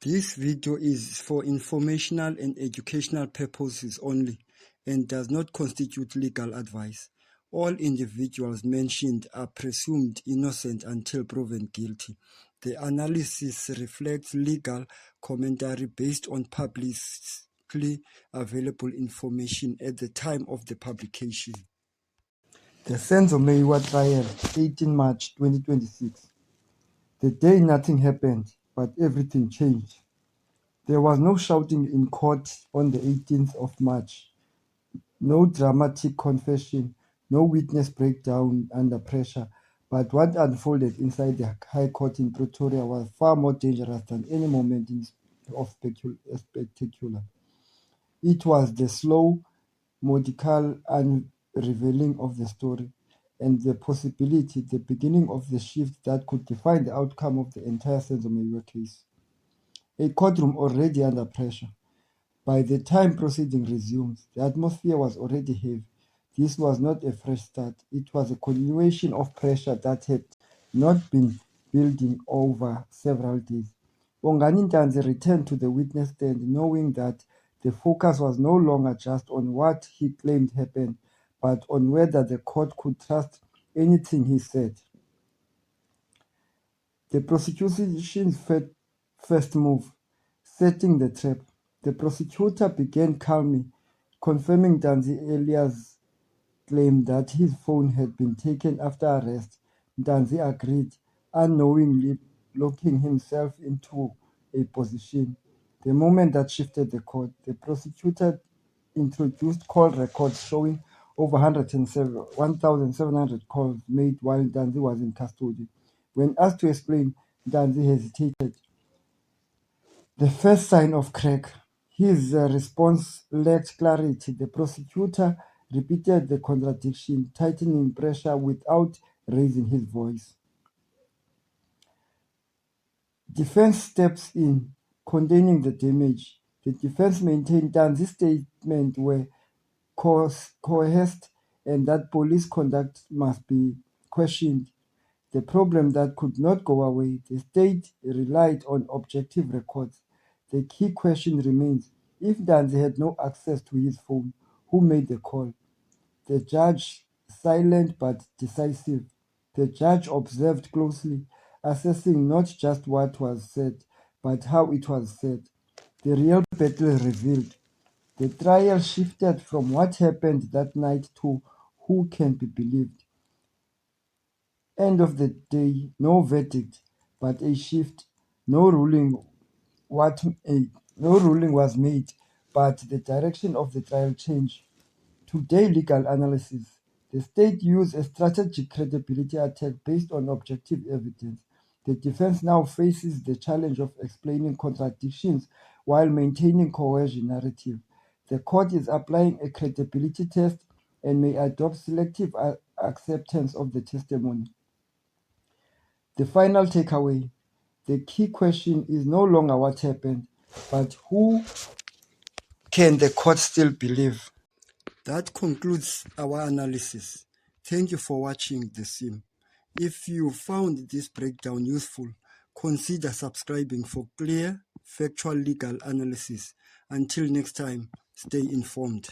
This video is for informational and educational purposes only and does not constitute legal advice. All individuals mentioned are presumed innocent until proven guilty. The analysis reflects legal commentary based on publicly available information at the time of the publication. The Senzo Meyiwa trial, 18 March 2026. The day nothing happened, but everything changed. There was no shouting in court on the 18th of March, no dramatic confession, no witness breakdown under pressure, but what unfolded inside the High Court in Pretoria was far more dangerous than any moment of spectacular. It was the slow, methodical unrevealing of the story, and the possibility, the beginning of the shift that could define the outcome of the entire Senzo Meyiwa case. A courtroom already under pressure. By the time proceeding resumes, the atmosphere was already heavy. This was not a fresh start. It was a continuation of pressure that had not been building over several days. Bongani Ntanzi returned to the witness stand knowing that the focus was no longer just on what he claimed happened, but on whether the court could trust anything he said. The prosecution's first move, setting the trap. The prosecutor began calmly, confirming Ntanzi Elias' claim that his phone had been taken after arrest. Ntanzi agreed, unknowingly locking himself into a position. The moment that shifted the court, the prosecutor introduced call records showing over 1,700 calls made while Ntanzi was in custody. When asked to explain, Ntanzi hesitated. The first sign of crack. His response lacked clarity. The prosecutor repeated the contradiction, tightening pressure without raising his voice. Defense steps in, containing the damage. The defense maintained Ntanzi's statements were coerced and that police conduct must be questioned. The problem that could not go away, the state relied on objective records. The key question remains, if Ntanzi had no access to his phone, who made the call? The judge, silent but decisive. The judge observed closely, assessing not just what was said, but how it was said. The real battle revealed. The trial shifted from what happened that night to who can be believed. End of the day, no verdict, but a shift. No ruling was made, but the direction of the trial changed. Today, legal analysis. The state used a strategic credibility attack based on objective evidence. The defense now faces the challenge of explaining contradictions while maintaining coercion narrative. The court is applying a credibility test and may adopt selective acceptance of the testimony. The final takeaway. The key question is no longer what happened, but who can the court still believe? That concludes our analysis. Thank you for watching The Sim. If you found this breakdown useful, consider subscribing for clear, factual legal analysis. Until next time, stay informed.